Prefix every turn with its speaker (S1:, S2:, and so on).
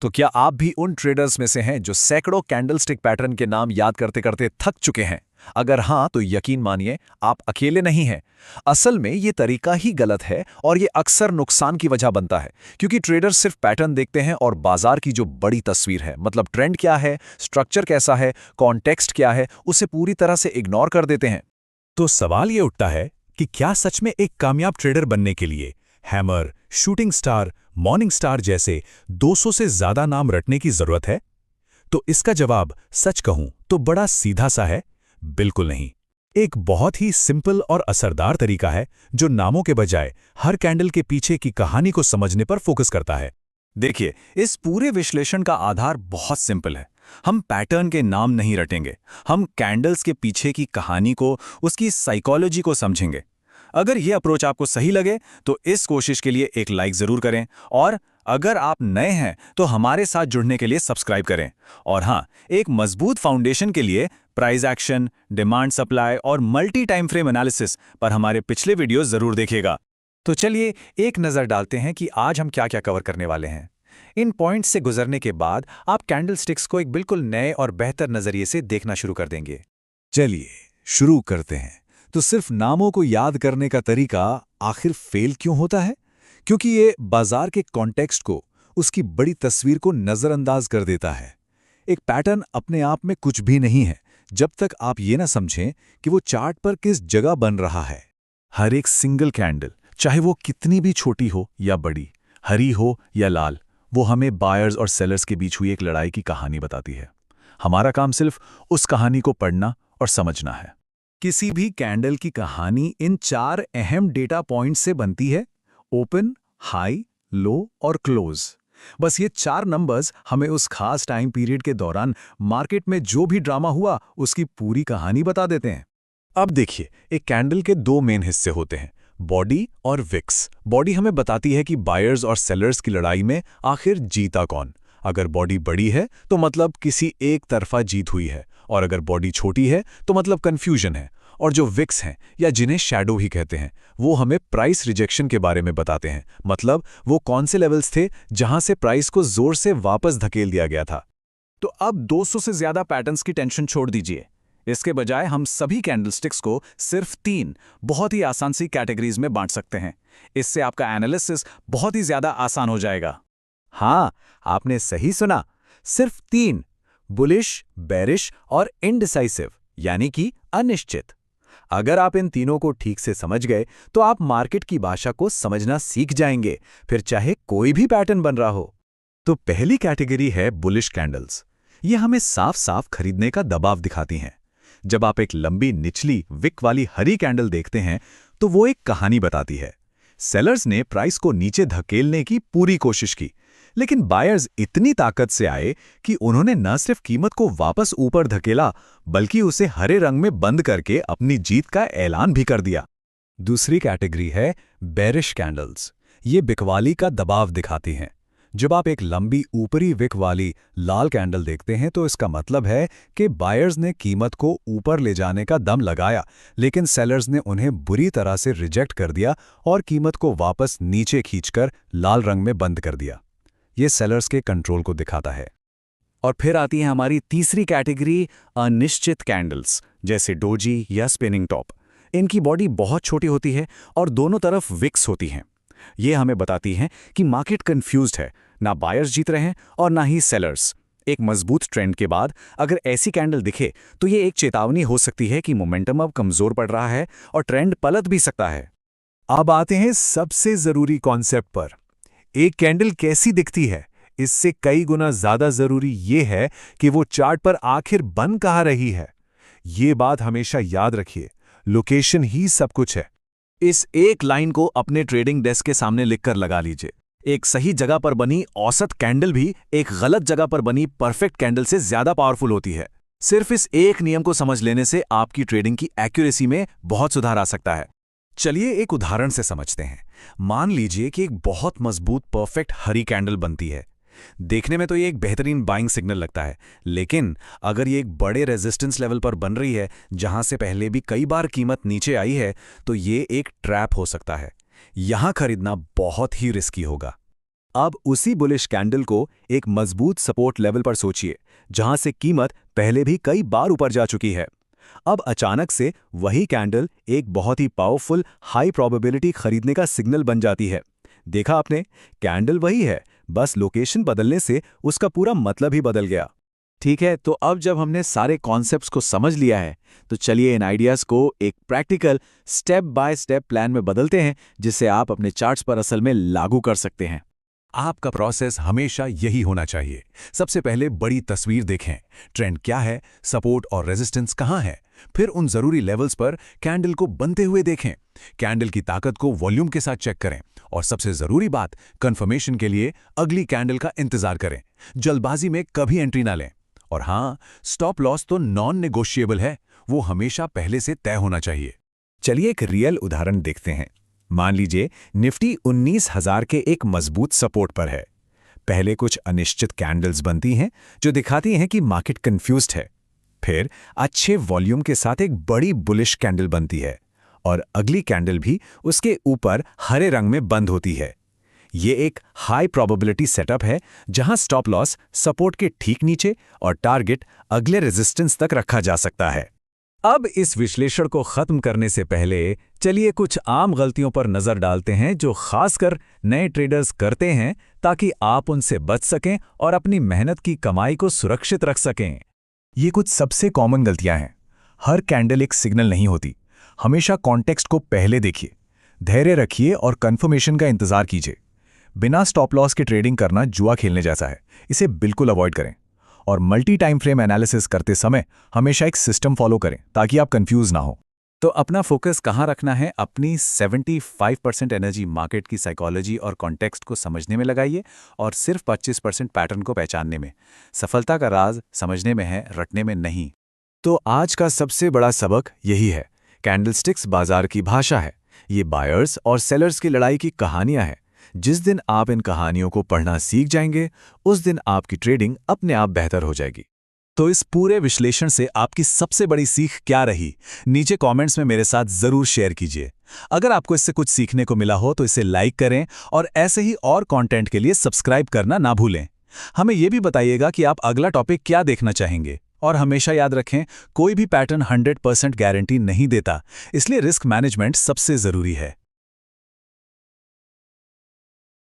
S1: तो क्या आप भी उन ट्रेडर्स में से हैं जो सैकड़ों कैंडलस्टिक पैटर्न के नाम याद करते करते थक चुके हैं? अगर हां, तो यकीन मानिए आप अकेले नहीं हैं। असल में ये तरीका ही गलत है और ये अक्सर नुकसान की वजह बनता है, क्योंकि ट्रेडर्स सिर्फ पैटर्न देखते हैं और बाजार की जो बड़ी तस्वीर है, मतलब ट्रेंड क्या है, स्ट्रक्चर कैसा है, कॉन्टेक्स्ट क्या है, उसे पूरी तरह से इग्नोर कर देते हैं।
S2: तो सवाल ये उठता है कि क्या सच में एक कामयाब ट्रेडर बनने के लिए hammer, shooting star, morning star जैसे 200 से ज्यादा नाम रटने की जरूरत है? तो इसका जवाब सच कहूं तो बड़ा सीधा सा है, बिल्कुल नहीं। एक बहुत ही सिंपल और असरदार तरीका है जो नामों के बजाय हर कैंडल के पीछे की कहानी को समझने पर फोकस करता है।
S1: देखिए, इस पूरे विश्लेषण का आधार बहुत सिंपल है। हम पैटर्न के नाम नहीं रटेंगे, हम कैंडल्स के पीछे की कहानी को, उसकी साइकोलॉजी को समझेंगे। अगर ये अप्रोच आपको सही लगे तो इस कोशिश के लिए एक लाइक जरूर करें, और अगर आप नए हैं तो हमारे साथ जुड़ने के लिए सब्सक्राइब करें। और हाँ, एक मजबूत फाउंडेशन के लिए प्राइस एक्शन, डिमांड सप्लाई और मल्टी टाइम फ्रेम एनालिसिस पर हमारे पिछले वीडियो जरूर देखिएगा। तो चलिए एक नज़र डालते हैं कि आज हम क्या क्या कवर करने वाले हैं। इन पॉइंट्स से गुजरने के बाद आप कैंडलस्टिक्स को एक बिल्कुल नए और बेहतर नज़रिए से देखना शुरू कर देंगे।
S2: चलिए शुरू करते हैं। तो सिर्फ नामों को याद करने का तरीका आखिर फेल क्यों होता है? क्योंकि ये बाजार के कॉन्टेक्स्ट को, उसकी बड़ी तस्वीर को नजरअंदाज कर देता है। एक पैटर्न अपने आप में कुछ भी नहीं है जब तक आप ये ना समझें कि वो चार्ट पर किस जगह बन रहा है। हर एक सिंगल कैंडल, चाहे वो कितनी भी छोटी हो या बड़ी, हरी हो या लाल, वो हमें बायर्स और सेलर्स के बीच हुई एक लड़ाई की कहानी बताती है। हमारा काम सिर्फ उस कहानी को पढ़ना और समझना है। किसी भी कैंडल की कहानी इन 4 अहम डेटा पॉइंट्स से बनती है: ओपन, हाई, लो और क्लोज। बस ये 4 नंबर्स हमें उस खास टाइम पीरियड के दौरान मार्केट में जो भी ड्रामा हुआ उसकी पूरी कहानी बता देते हैं। अब देखिए, एक कैंडल के 2 मेन हिस्से होते हैं, बॉडी और विक्स। बॉडी हमें बताती है कि बायर्स और सेलर्स की लड़ाई में आखिर जीता कौन। अगर बॉडी बड़ी है तो मतलब किसी एक तरफा जीत हुई है, और अगर बॉडी छोटी है तो मतलब कंफ्यूजन है। और जो विक्स हैं, या जिन्हें शैडो ही कहते हैं, वो हमें प्राइस रिजेक्शन के बारे में बताते हैं। मतलब वो कौन से लेवल्स थे जहां से प्राइस को जोर से वापस धकेल दिया गया था।
S1: तो अब 200 से ज्यादा पैटर्न्स की टेंशन छोड़ दीजिए। इसके बजाय हम सभी कैंडलस्टिक्स को सिर्फ 3 बहुत ही आसान सी कैटेगरीज में बांट सकते हैं। इससे आपका एनालिसिस बहुत ही ज्यादा आसान हो जाएगा।
S2: हाँ, आपने सही सुना, सिर्फ 3: बुलिश, बेरिश और इनडिसाइसिव, यानी कि अनिश्चित। अगर आप इन तीनों को ठीक से समझ गए तो आप मार्केट की भाषा को समझना सीख जाएंगे, फिर चाहे कोई भी पैटर्न बन रहा हो। तो पहली कैटेगरी है बुलिश कैंडल्स। ये हमें साफ साफ खरीदने का दबाव दिखाती हैं। जब आप एक लंबी निचली विक वाली हरी कैंडल देखते हैं तो वो एक कहानी बताती है। सेलर्स ने प्राइस को नीचे धकेलने की पूरी कोशिश की, लेकिन बायर्स इतनी ताकत से आए कि उन्होंने न सिर्फ कीमत को वापस ऊपर धकेला, बल्कि उसे हरे रंग में बंद करके अपनी जीत का ऐलान भी कर दिया। दूसरी कैटेगरी है बेरिश कैंडल्स। ये बिकवाली का दबाव दिखाती हैं। जब आप एक लंबी ऊपरी विक वाली लाल कैंडल देखते हैं तो इसका मतलब है कि बायर्स ने कीमत को ऊपर ले जाने का दम लगाया, लेकिन सेलर्स ने उन्हें बुरी तरह से रिजेक्ट कर दिया और कीमत को वापस नीचे खींचकर लाल रंग में बंद कर दिया। ये सेलर्स के कंट्रोल को दिखाता है।
S1: और फिर आती है हमारी तीसरी कैटेगरी, अनिश्चित कैंडल्स, जैसे डोजी या स्पिनिंग टॉप। इनकी बॉडी बहुत छोटी होती है और दोनों तरफ विक्स होती हैं। ये हमें बताती हैं कि मार्केट कंफ्यूज्ड है, ना बायर्स जीत रहे हैं और ना ही सेलर्स। एक मजबूत ट्रेंड के बाद अगर ऐसी कैंडल दिखे तो ये एक चेतावनी हो सकती है कि मोमेंटम अब कमजोर पड़ रहा है और ट्रेंड पलट भी सकता है।
S2: अब आते हैं सबसे जरूरी कॉन्सेप्ट पर। एक कैंडल कैसी दिखती है, इससे कई गुना ज्यादा जरूरी ये है कि वो चार्ट पर आखिर बन कहाँ रही है। ये बात हमेशा याद रखिए, लोकेशन ही सब कुछ है।
S1: इस एक लाइन को अपने ट्रेडिंग डेस्क के सामने लिखकर लगा लीजिए। एक सही जगह पर बनी औसत कैंडल भी एक गलत जगह पर बनी परफेक्ट कैंडल से ज्यादा पावरफुल होती है। सिर्फ इस एक नियम को समझ लेने से आपकी ट्रेडिंग की एक्यूरेसी में बहुत सुधार आ सकता है।
S2: चलिए एक उदाहरण से समझते हैं। मान लीजिए कि एक बहुत मजबूत परफेक्ट हरी कैंडल बनती है। देखने में तो ये एक बेहतरीन बाइंग सिग्नल लगता है, लेकिन अगर ये एक बड़े रेजिस्टेंस लेवल पर बन रही है जहां से पहले भी कई बार कीमत नीचे आई है, तो ये एक ट्रैप हो सकता है। यहां खरीदना बहुत ही रिस्की होगा।
S1: अब उसी बुलिश कैंडल को एक मजबूत सपोर्ट लेवल पर सोचिए, जहां से कीमत पहले भी कई बार ऊपर जा चुकी है। अब अचानक से वही कैंडल एक बहुत ही पावरफुल हाई प्रोबेबिलिटी खरीदने का सिग्नल बन जाती है। देखा आपने, कैंडल वही है, बस लोकेशन बदलने से उसका पूरा मतलब ही बदल गया।
S2: ठीक है, तो अब जब हमने सारे कॉन्सेप्ट्स को समझ लिया है, तो चलिए इन आइडियाज़ को एक practical step by step plan में बदलते हैं, जिसे आप अपने चार्ट्स पर असल में लागू कर सकते हैं।
S1: आपका प्रोसेस हमेशा यही होना चाहिए। सबसे पहले बड़ी तस्वीर देखें, ट्रेंड क्या है, सपोर्ट और रेजिस्टेंस कहाँ है। फिर उन जरूरी लेवल्स पर कैंडल को बनते हुए देखें। कैंडल की ताकत को वॉल्यूम के साथ चेक करें और सबसे जरूरी बात, कंफर्मेशन के लिए अगली कैंडल का इंतजार करें। जल्दबाजी में कभी एंट्री ना लें। और हाँ, स्टॉप लॉस तो नॉन नेगोशिएबल है, वो हमेशा पहले से तय होना चाहिए। चलिए एक रियल उदाहरण देखते हैं। मान लीजिए निफ्टी 19,000 के एक मजबूत सपोर्ट पर है। पहले कुछ अनिश्चित कैंडल्स बनती हैं जो दिखाती हैं कि मार्केट कंफ्यूज्ड है। फिर अच्छे वॉल्यूम के साथ एक बड़ी बुलिश कैंडल बनती है और अगली कैंडल भी उसके ऊपर हरे रंग में बंद होती है। ये एक हाई प्रोबेबिलिटी सेटअप है, जहां स्टॉप लॉस सपोर्ट के ठीक नीचे और टारगेट अगले रेजिस्टेंस तक रखा जा सकता है। अब इस विश्लेषण को खत्म करने से पहले चलिए कुछ आम गलतियों पर नजर डालते हैं जो खासकर नए ट्रेडर्स करते हैं, ताकि आप उनसे बच सकें और अपनी मेहनत की कमाई को सुरक्षित रख सकें। ये कुछ सबसे कॉमन गलतियां हैं। हर कैंडल एक सिग्नल नहीं होती। हमेशा कॉन्टेक्स्ट को पहले देखिए, धैर्य रखिए और कंफर्मेशन का इंतजार कीजिए। बिना स्टॉप लॉस के ट्रेडिंग करना जुआ खेलने जैसा है, इसे बिल्कुल अवॉइड करें। और मल्टी टाइम फ्रेम एनालिसिस करते समय हमेशा एक सिस्टम फॉलो करें ताकि आप कंफ्यूज ना हो। तो अपना फोकस कहाँ रखना है? अपनी 75% एनर्जी मार्केट की साइकोलॉजी और कॉन्टेक्स्ट को समझने में लगाइए और सिर्फ 25% पैटर्न को पहचानने में। सफलता का राज समझने में है, रटने में नहीं। तो आज का सबसे बड़ा सबक यही है, कैंडलस्टिक्स बाजार की भाषा है। ये बायर्स और सेलर्स की लड़ाई की कहानियां हैं। जिस दिन आप इन कहानियों को पढ़ना सीख जाएंगे, उस दिन आपकी ट्रेडिंग अपने आप बेहतर हो जाएगी। तो इस पूरे विश्लेषण से आपकी सबसे बड़ी सीख क्या रही? नीचे कमेंट्स में मेरे साथ जरूर शेयर कीजिए। अगर आपको इससे कुछ सीखने को मिला हो तो इसे लाइक करें और ऐसे ही और कंटेंट के लिए सब्सक्राइब करना ना भूलें। हमें यह भी बताइएगा कि आप अगला टॉपिक क्या देखना चाहेंगे। और हमेशा याद रखें, कोई भी पैटर्न 100% गारंटी नहीं देता, इसलिए रिस्क मैनेजमेंट सबसे जरूरी है।